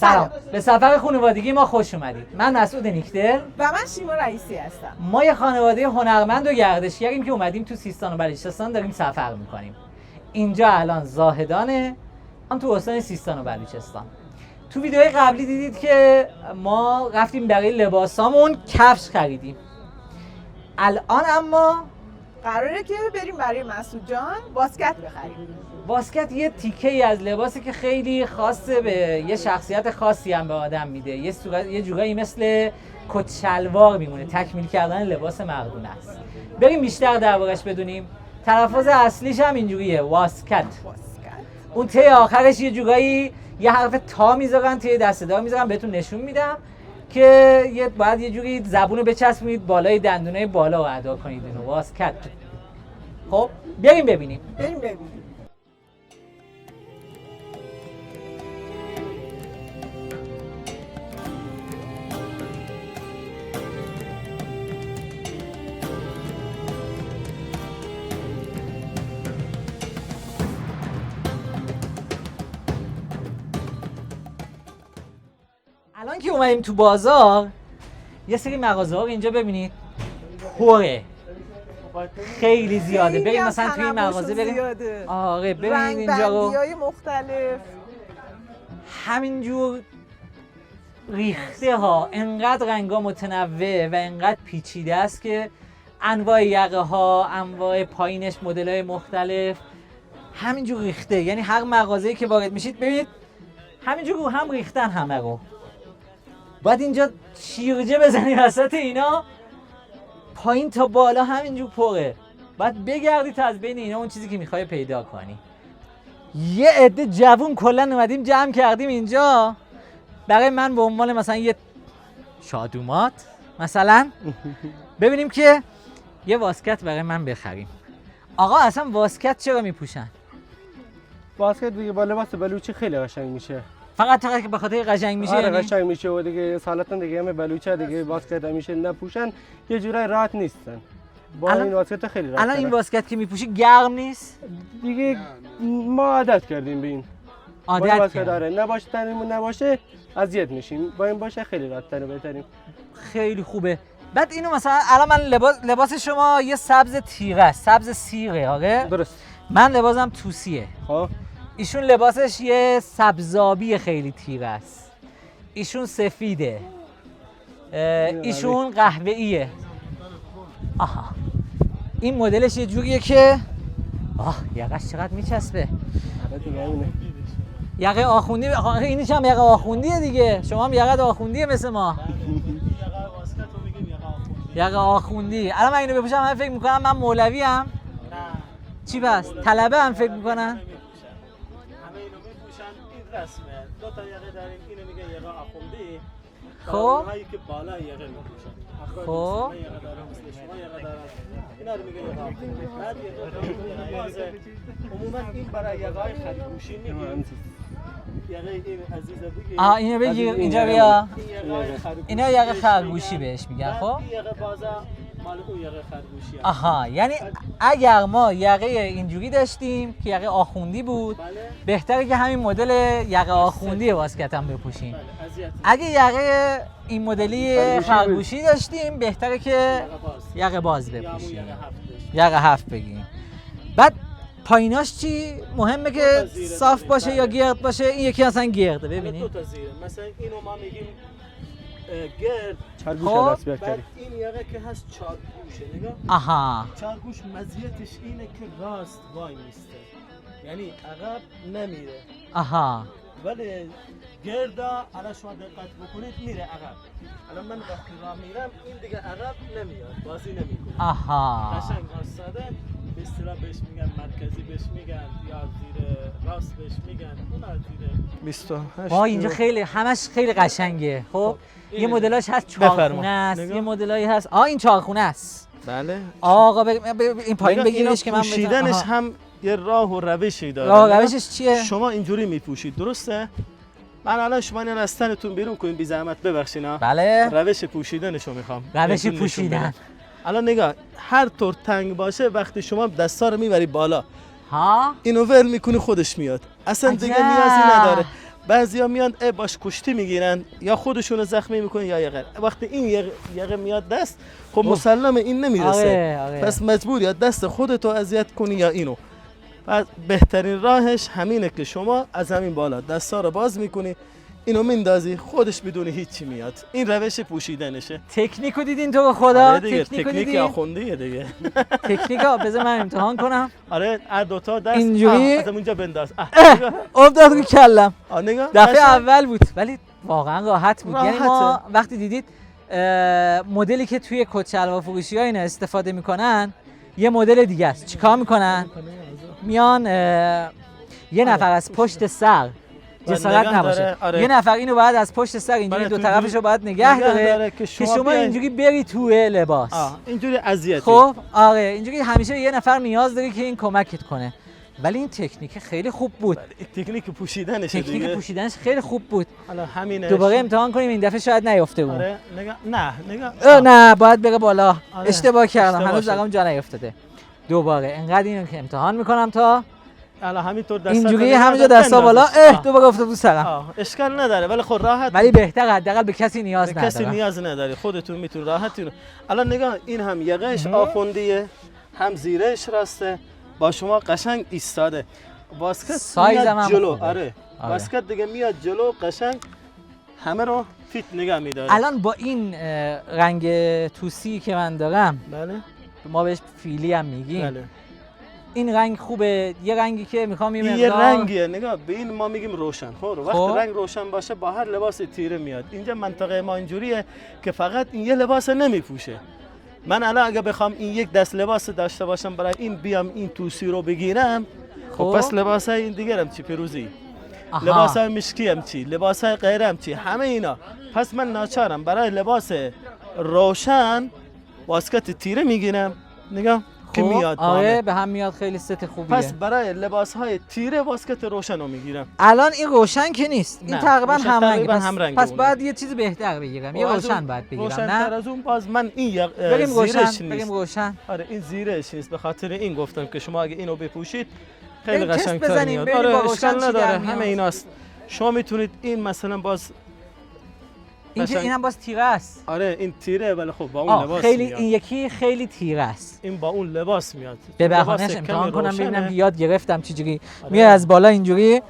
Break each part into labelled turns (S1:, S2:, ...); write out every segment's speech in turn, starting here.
S1: سلام. به سفر خانوادگی ما خوش اومدید. من مسعود نیکدل
S2: و من شیما رئیسی هستم.
S1: ما یه خانواده هنرمند و گردشگریم که اومدیم تو سیستان و بلوچستان داریم سفر میکنیم. اینجا الان زاهدانه، من تو استان سیستان و بلوچستان. تو ویدیوهای قبلی دیدید که ما رفتیم برای لباسامون کفش خریدیم. الان اما
S2: قراره که بریم برای مسعود جان باسکت بخریم.
S1: باسکت یه تیکه ای از لباسی که خیلی خاصه به یه شخصیت خاصی هم به آدم میده. یه جورایی مثل کت شلوار میمونه، تکمیل کردن لباس مردونه است. بریم بیشتر دربارش بدونیم. تلفظ اصلیش هم اینجوریه، واسکت. اون ته آخرش یه جورایی یه حرف تا میذارن، ته دسته دار میذارن، بهتون نشون میدم که باید یه جوری زبونو بچسبونید بالای دندونای بالا رو ادا کنید اینو، واسکت. خب بریم ببینیم. الان که اومدیم تو بازار یه سری مغازه ها رو اینجا ببینید پره، خیلی زیاده. بریم مثلا توی این مغازه بریم. آره ببینید اینجا رو،
S2: رنگ‌بندی‌های مختلف
S1: همینجور ریخته ها، انقدر رنگا متنوع و انقدر پیچیده است که انواع یقه ها، انواع پایینش مدل‌های مختلف همینجور ریخته. یعنی هر مغازه‌ای که وارد میشید ببینید همینجور رو هم ریختن همه رو. باید اینجا شیرجه بزنی وسط اینا، پایین تا بالا همینجور پره. باید بگردی تا از بین اینا اون چیزی که میخوای پیدا کنی. یه عده جوون کلا اومدیم جمع کردیم اینجا برای من به عنوان مثلا یه شادومات مثلا ببینیم که یه واسکت برای من بخریم. آقا اصلا واسکت چرا میپوشن؟
S3: واسکت دیگه با لباس بلوچی خیلی قشنگ میشه.
S1: فقط که به خاطر قشنگ میشه؟
S3: آره
S1: یعنی
S3: قشنگ میشه و دیگه سالتا دیگه همه بلوچا دیگه واسکت همیشه نپوشن، یه جورای راحت نیستن. با این واسکت خیلی راحت.
S1: الان این واسکت که میپوشی گرم نیست؟
S3: دیگه ما عادت کردیم به این.
S1: عادت کردیم.
S3: نباشه اذیت میشیم. با این باشه خیلی راحت تره، بهتریم.
S1: خیلی خوبه. بعد اینو مثلا الان من لباس شما یه سبز تیره است، سبز سیره. آره
S3: درست.
S1: من لباسم توسیه.
S3: خب
S1: ایشون لباسش یه سبزابی خیلی تیره است. ایشون سفیده. ایشون قهوه‌ایه. آها این مدلش یه جوریه که یقش چقدر میچسبه. یقه آخوندی. اینش هم یقه آخوندیه دیگه. شما هم یقه آخوندیه مثل ما. یقه آخوندی. الان من اینو بپوشم من فکر میکنم من مولوی ام. چی بس؟ طلبه هم فکر میکنن.
S4: همه اینو میپوشن، این رسمه. دو تا یقه داریم، اینو میگه یقه آخوندی.
S1: خب
S4: اونهایی که بالا یقه میپوشن.
S1: خب
S4: یقه دارم مثل شما یقه دارم. اینا رو میگه یقه آخوندی. بعد یقه بازه. عموما این برای یقه‌های خرگوشی میگیم. یقه این عزیزه دیگه.
S1: اینو بگیر اینجا بیا. اینا یقه خرگوشی بهش میگن. خب
S4: یقه بازه مال اون یقه خرگوشی.
S1: آها یعنی اگر ما یقه اینجوری داشتیم که یقه آخوندی بود، بهتره که همین مدل یقه آخوندی واسکت هم بپوشیم. اگه یقه این مدلی خرگوشی داشتیم بهتره که یقه باز بپوشیم، یقه هفت بگیم. بعد پاییناش چی؟ مهمه که صاف باشه یا گرد باشه؟ این یکی اصلا گرده. ببینید
S4: دو تا زیره. مثلا اینو ما میگیم گرد.
S3: چارگوش دست بیاد
S4: بعد
S3: کردی.
S4: این یقه که هست چارگوشه. نگاه.
S1: آها
S4: چارگوش مزیتش اینه که راست وای میسته، یعنی عقب نمیره.
S1: آها
S4: ولی گردا الان شما دقت بکنید میره عقب. الان من وقتی راه میرم این دیگه عقب نمیاد، بازی نمیکنه.
S1: آها
S4: قشنگ واسطه. به اصطلاح بهش میگن مرکزی، بهش میگن یا زیر راست بهش میگن، اون زیر
S3: 28.
S1: اینجا خیلی همش خیلی قشنگه. خب یه مدلاش هست چهارخونه است، یه مدلایی هست. این چهارخونه است.
S4: بله.
S1: آقا این پایین بگیرش که من
S4: پوشیدنش هم یه راه و روشی داره.
S1: راه و روشش چیه؟
S4: شما اینجوری میپوشید، درسته؟ من الان شما این از تنتون بیرون کنین بی زحمت، ببخشید.
S1: بله.
S4: روش پوشیدنشو میخوام.
S1: روش پوشیدن.
S4: الان نگاه، هر طور تنگ باشه وقتی شما دستا رو میبری بالا،
S1: ها
S4: اینو ول میکنی خودش میاد، اصلا دیگه
S1: عجب.
S4: نیازی نداره. بعضیا میان باش کشتی میگیرن یا خودشونو زخمی میکنن یا یقه. وقتی این یقه میاد دست، خب مسلم این نمیرسه.
S1: آره.
S4: پس مجبور یا دست خودتو اذیت کنی یا اینو. پس بهترین راهش همینه که شما از همین بالا دستا رو باز میکنی، اینو میندازی، خودش بدون هیچی میاد. این روش پوشیدنشه.
S1: تکنیکو دیدین تو به خدا؟
S4: آره دیگه،
S1: تکنیکو
S4: تکنیک
S1: دیدین؟
S4: آخوندیه دیگه.
S1: تکنیکا بذار من امتحان کنم.
S4: آره هر دوتا دست
S1: اینجوری؟
S4: از اونجا بنداز.
S1: افتاد رو کلم.
S4: نگاه
S1: دفعه اول بود ولی واقعا راحت بود. یعنی ما
S4: راحته.
S1: وقتی دیدید مدلی که توی کت شلوار فروشی ها اینا استفاده میکنن یه مدل دیگه است. چیکار میکنن؟ میان یه نفر از پشت سر جسارت
S4: نگه
S1: نباشه
S4: داره، آره.
S1: یه نفر اینو باید از پشت سر اینجوری
S4: بله،
S1: دو
S4: تو
S1: طرفش رو باید نگه داره
S4: که
S1: که شما
S4: بیاین.
S1: اینجوری بری توی لباس.
S4: اینجوری اذیتی.
S1: خب آره اینجوری همیشه یه نفر نیاز داری که این کمکت کنه. ولی این تکنیک خیلی خوب بود.
S4: تکنیک پوشیدنشه
S1: تکنیک
S4: دیگه.
S1: پوشیدنش خیلی خوب بود.
S4: حالا همینه.
S1: دوباره امتحان کنیم این دفعه شاید نیفته بود.
S4: آره نگاه.
S1: نه باید بره بالا.
S4: آره.
S1: اشتباه کردم
S4: اشتباه
S1: هنوز
S4: شد.
S1: رقم جا نیفتاده. دوباره انقدر اینو که امتحان میکنم تا
S4: حالا همینطور دستا
S1: اینجوری همینجا دستا بالا دوباره افتاد رو سرم.
S4: اشکال نداره ولی خب راحت.
S1: ولی بهتر حداقل به کسی نیاز
S4: به
S1: نداره.
S4: کسی نیاز نداری، خودتون میتونی راحت اینو. الان نگاه این هم یقهش آخوندیه، هم زیرش راسته، با شما قشنگ ایستاده. باسکت
S1: سایزم هم
S4: میاد جلو.
S1: خوبه.
S4: آره باسکت دیگه میاد جلو قشنگ همه رو فیت نگه میداره.
S1: الان با این رنگ توسی که من دارم
S4: بله
S1: ما بهش فیلی هم میگیم.
S4: بله.
S1: این رنگ خوبه. یه رنگی که میخوام
S4: این یه رنگیه. نگاه به این ما میگیم روشن. خب وقتی رنگ روشن باشه با هر لباس تیره میاد. اینجا منطقه ما اینجوریه که فقط این یه لباس نمیپوشه. من الان اگه بخوام این یک دست لباس داشته باشم برای این بیام این توسی رو بگیرم، خب پس لباسای این دیگه هم چی پیروزی، لباسای مشکی هم چی، لباسای غیر هم چی، همه اینا. پس من ناچارم برای لباس روشن باسکت تیره میگیرم. نگاه که میاد.
S1: آره به هم میاد. خیلی ست خوبیه.
S4: پس برای لباس های تیره باسکت روشن رو میگیرم.
S1: الان این روشن که نیست. این تقریبا هم رنگه. پس
S4: اونه.
S1: باید یه چیز بهتر بگیرم. یه روشن باید بگیرم.
S4: روشن
S1: نه
S4: تر از اون باز من این
S1: بریم
S4: زیرش
S1: روشن.
S4: نیست.
S1: بریم روشن.
S4: آره این زیرش نیست. به خاطر این گفتم که شما اگه اینو بپوشید خیلی
S1: بریم تست
S4: قشنگ‌تر
S1: بزنیم.
S4: میاد.
S1: بریم با
S4: آره
S1: روشن
S4: اشکال
S1: چی در
S4: نداره.
S1: میاد.
S4: همه ایناست. شما میتونید این مثلا باز
S1: این که اینم باز تیره است.
S4: آره این تیره ولی خب با اون لباس
S1: خیلی
S4: میاد.
S1: این یکی خیلی تیره است.
S4: این با اون لباس میاد.
S1: به
S4: لباس
S1: بهانه‌اش
S4: کمی
S1: امتحان کنم
S4: روشنه.
S1: ببینم که یاد گرفتم چجوری. میای از بالا اینجوری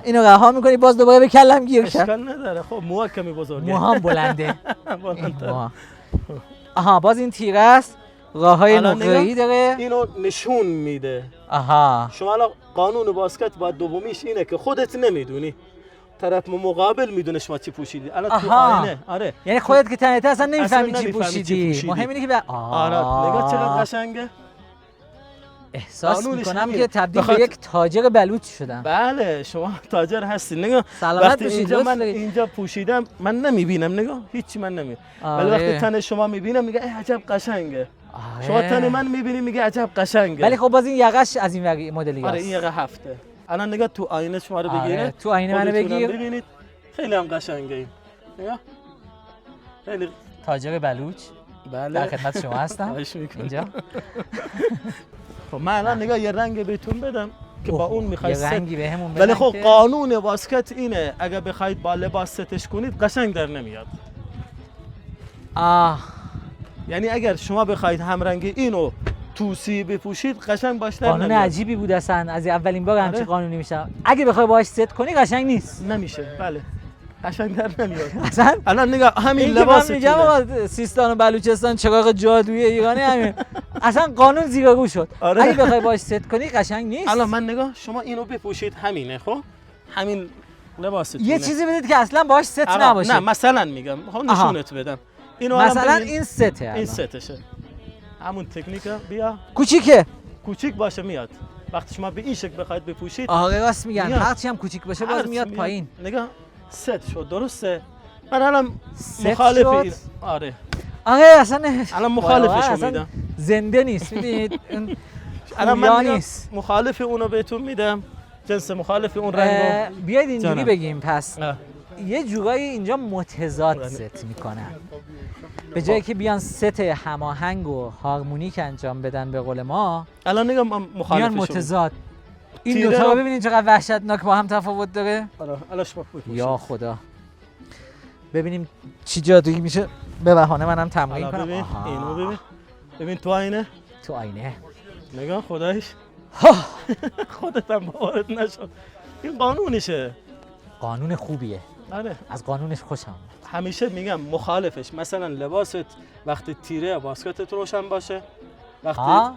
S1: اینو رها می‌کنی باز دوباره به کلم گیر کرد.
S4: اشکال نداره. خب موها کمی بزرگه.
S1: موهام بلنده.
S4: بلندتر.
S1: آها باز این تیره است. راههای
S4: الان
S1: نقره‌ای داره.
S4: اینو نشون میده.
S1: آها
S4: شما الان قانون باسکت باید دومیش اینه که خودت نمیدونی، طرف مقابل میدونه شما چی پوشیدی. الان تو آینه. آره
S1: یعنی خودت که تنت اصلا نمیفهمی چی
S4: نمی‌فهمی
S1: پوشیدی. مهم اینه که
S4: آره نگاه چقدر قشنگه.
S1: احساس
S4: قانونش
S1: میکنم
S4: همینه.
S1: که تبدیل به یک تاجر بلوچ شدم.
S4: بله شما تاجر هستی. نگاه
S1: سلامت
S4: وقتی
S1: باشید.
S4: اینجا من اینجا پوشیدم من نمیبینم. نگاه هیچی من نمیبینم. ولی وقتی تن شما میبینم میگه ای عجب قشنگه. شما تن من میبینی میگه عجب قشنگه.
S1: ولی خب باز این یقش از این مدلی است.
S4: آره این یقه هفته. الان نگاه تو آینه شما رو بگیره.
S1: تو آینه منو بگیر.
S4: ببینید خیلی هم قشنگه این. نگاه خیلی
S1: تاجر بلوچ.
S4: بله
S1: در خدمت شما هستم. اینجا.
S4: خب من الان نگاه یه رنگ بهتون بدم که با اون میخواید
S1: یه رنگی بهمون بدن.
S4: ولی خب قانون باسکت اینه اگه بخواید با لباس ستش کنید قشنگ در نمیاد. یعنی اگر شما بخواید همرنگی اینو توسی بپوشید قشنگ باش در
S1: قانون
S4: نمیاد.
S1: عجیبی بود اصلا. از اولین بار همچین قانونی میشه. اگه بخوای باهاش ست کنی قشنگ نیست.
S4: نمیشه. بله قشنگ در نمیاد.
S1: اصلا
S4: الان نگاه همین لباس
S1: میگم آقا سیستان و بلوچستان چراغ جادویی ایرانی همین. اصلا قانون زیر رو شد.
S4: آره.
S1: اگه بخوای باهاش ست کنی قشنگ نیست.
S4: الان من نگاه شما اینو بپوشید همینه. خب همین لباستونه.
S1: یه چیزی بدید که اصلا باهاش ست نباشه.
S4: نه مثلا میگم خب نشونت بدم. اینو
S1: مثلا این سته.
S4: این ستشه. همون تکنیکه. بیا
S1: کوچیکه.
S4: کوچیک باشه میاد. وقتی شما به این شکل بخواید بپوشید
S1: آره راست میگن
S4: میاد.
S1: هرچی هم کوچیک باشه باز میاد پایین.
S4: نگاه ست شد درسته. من الان
S1: ست
S4: مخالف
S1: شد؟
S4: این. آره
S1: اصلا
S4: الان مخالفشو
S1: اصلا
S4: میدم.
S1: زنده نیست. میدونید
S4: الان
S1: من
S4: من
S1: نیست.
S4: مخالف اونو بهتون میدم. جنس مخالف اون رنگو.
S1: بیاید اینجوری
S4: جانم.
S1: بگیم پس یه جورایی اینجا متضاد ست میکنن. به جایی که بیان ست هماهنگ و هارمونیک انجام بدن به قول ما
S4: الان نگاه من مخالفشو
S1: بیان متضاد. این
S4: تیره
S1: دوتا رو
S4: رو-
S1: ببینین چقدر وحشتناک با هم تفاوت داره.
S4: آره الان شما بپوشید.
S1: یا خدا. ببینیم چی جادویی میشه به بهانه منم تمرین
S4: حالا
S1: کنم.
S4: ببین
S1: آها.
S4: اینو ببین. ببین تو آینه
S1: تو آینه.
S4: نگاه خدایش خودت هم باورت نشد. این قانونشه.
S1: قانون خوبیه.
S4: آره
S1: از قانونش خوشم اومد.
S4: همیشه میگم مخالفش. مثلا لباست وقتی تیره باسکتت روشن باشه، وقتی
S1: ها؟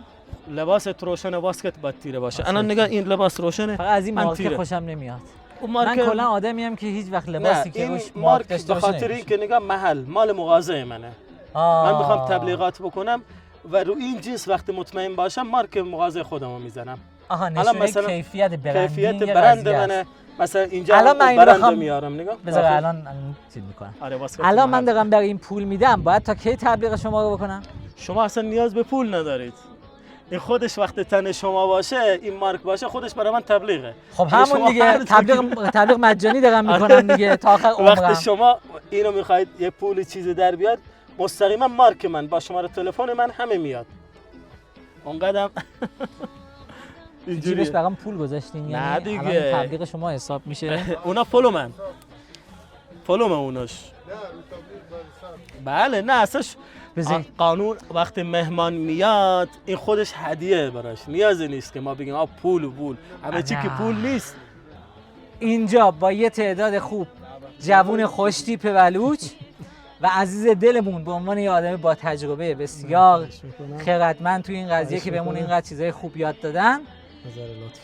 S4: لباست روشن باسکت باید تیره باشه.
S1: آخه.
S4: الان نگاه این لباس روشنه.
S1: فقط از این
S4: من
S1: مارک
S4: تیره.
S1: خوشم نمیاد.
S4: اون
S1: من
S4: مارک
S1: کلا آدمیم که هیچ وقت
S4: نه
S1: لباسی که
S4: این
S1: روش مارک
S4: مارک
S1: داشته
S4: به
S1: باشه
S4: خاطر
S1: نمی‌پوشم.
S4: اینکه نگاه محل مال مغازه منه. من میخوام تبلیغات بکنم و رو این جنس وقتی مطمئن باشم مارک مغازه خودمو میزنم.
S1: آها
S4: الان
S1: نشونه
S4: مثلا
S1: کیفیت برندینگ
S4: کیفیت
S1: یه
S4: برند
S1: قضیه است.
S4: منه. مثلا اینجا
S1: الان من اینو
S4: برند
S1: بخوام-
S4: میارم نگاه.
S1: بذار
S4: داخل.
S1: الان چیز میکنم.
S4: آره باسکت
S1: الان من
S4: محل.
S1: دارم برای این پول میدم، باید تا کی تبلیغ شما رو بکنم؟
S4: شما اصلا نیاز به پول ندارید. این خودش وقت تن شما باشه، این مارک باشه، خودش برای من تبلیغه.
S1: خب
S4: یعنی
S1: همون
S4: شما
S1: دیگه
S4: هر
S1: تبلیغ مجانی دارم میکنم دیگه تا آخر عمرم.
S4: وقتی شما اینو میخواید یه پول چیزی در بیاد، مستقیما مارک من با شماره تلفن من همه میاد. اونقدرم
S1: جیبش
S4: اینجوریه.
S1: برام پول گذاشتین
S4: نه
S1: یعنی
S4: دیگه.
S1: الان این تبلیغ شما حساب میشه.
S4: اونا فولو من اوناش. بله نه اصلاش
S1: بذار
S4: قانون وقتی مهمان میاد این خودش هدیه براش، نیازی نیست که ما بگیم پول همه چی
S1: نه.
S4: که پول نیست.
S1: اینجا با یه تعداد خوب جوون خوشتیپ بلوچ و عزیز دلمون به عنوان یه آدم با تجربه بسیار خردمند توی این قضیه که بهمون اینقدر چیزای خوب یاد دادن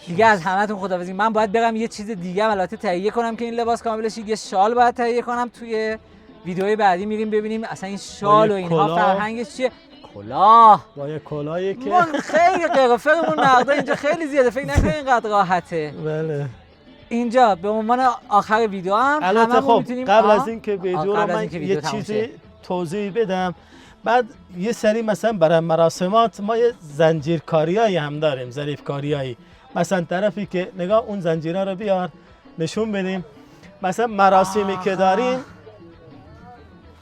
S1: دیگه از همتون خداحافظی. من باید برم یه چیز دیگه البته تهیه کنم که این لباس کاملش یه شال باید تهیه کنم. توی ویدیوهای بعدی میریم ببینیم اصلا این شال و اینها
S4: کلاه.
S1: فرهنگش چیه. کلاه
S4: با یه کلاهی که
S1: من خیلی قرفرمون نقدا اینجا خیلی زیاده، فکر نکنید اینقدر راحته.
S4: بله.
S1: اینجا به عنوان آخر ویدیو هم
S4: البته
S1: هممون
S4: خب
S1: میتونیم
S4: قبل از اینکه ویدیو
S1: قبل
S4: رو
S1: از
S4: من
S1: اینکه ویدیو
S4: یه
S1: تموم
S4: چیزی
S1: شه.
S4: توضیح بدم. بعد یه سری مثلا برای مراسمات ما یه زنجیرکاریایی هم داریم، ظریفکاریایی. مثلا طرفی که نگاه اون زنجیرها رو بیار نشون بدیم. مثلا مراسمی که داریم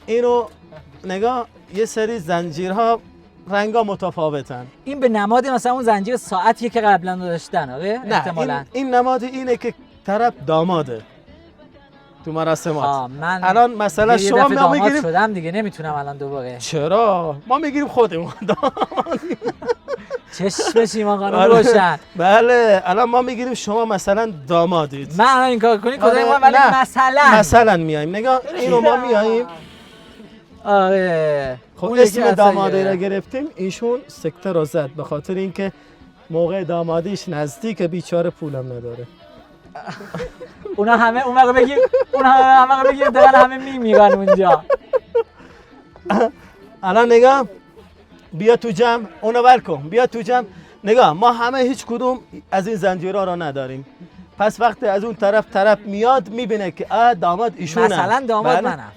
S4: اینو نگاه یه سری زنجیرها رنگا متفاوتن.
S1: این به نماد مثلا اون زنجیر ساعتیه که قبلا داشتن. آره
S4: نه
S1: احتمالاً.
S4: این نماد اینه که طرف داماده تو مراسمات.
S1: من
S4: الان مثلا
S1: یه
S4: شما
S1: دفعه
S4: ما
S1: داماد
S4: میگیریم
S1: شدم دیگه نمیتونم الان دوباره.
S4: چرا ما میگیریم خودمون
S1: چشم شیما خانم
S4: آره.
S1: روشن.
S4: بله الان ما میگیریم شما مثلا دامادید.
S1: من الان این کار کنی
S4: آره،
S1: کدای ما ولی
S4: نه.
S1: مثلا
S4: میایم نگاه اینو ما میاییم.
S1: آره
S4: خب
S1: اون یکی
S4: اسم
S1: اصلا
S4: دامادی
S1: یه-
S4: را گرفتیم. ایشون سکته رو زد به خاطر اینکه موقع دامادیش نزدیک بیچاره پولم نداره.
S1: اونا همه اون موقع بگیم اونا همه بگیم دارن همه میمیرن اونجا.
S4: الان نگاه بیا تو جمع اونو ول کن، بیا تو جمع. نگاه ما همه هیچ کدوم از این زنجیرها رو نداریم. پس وقتی از اون طرف میاد میبینه که داماد ایشونن.
S1: مثلا داماد
S4: بله.
S1: منم.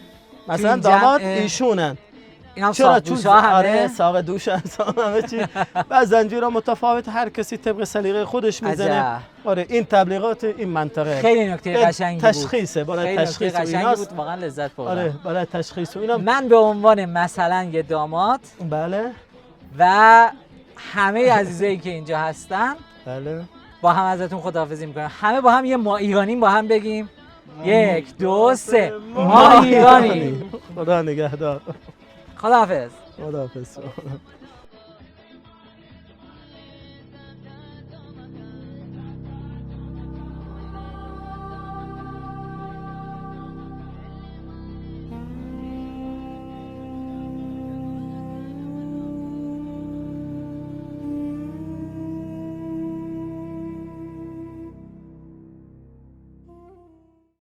S4: مثلا
S1: این
S4: داماد
S1: جمع-
S4: ایشونن.
S1: اینم
S4: چرا؟
S1: ساق
S4: چون
S1: دوشا
S4: آره
S1: همه
S4: ساق دوش همه چی. و زنجیرها متفاوت، هر کسی طبق سلیقه خودش میزنه.
S1: عجب.
S4: آره این تبلیغات این منطقه
S1: خیلی نکته
S4: این
S1: قشنگی بود.
S4: تشخیصه، برای
S1: خیلی نکته
S4: تشخیص و
S1: قشنگی
S4: ایناست.
S1: بود، واقعا لذت بردم.
S4: آره برای تشخیص و اینا.
S1: من به عنوان مثلا یه داماد
S4: بله
S1: و همه عزیزایی که اینجا هستن
S4: بله
S1: با هم ازتون خداحافظی میکنم. همه با هم یه ما ایرانیم با هم بگیم 1 2 3 ما ایرانیم.
S4: خدا نگهدار.
S1: خداحافظ.
S4: خداحافظ.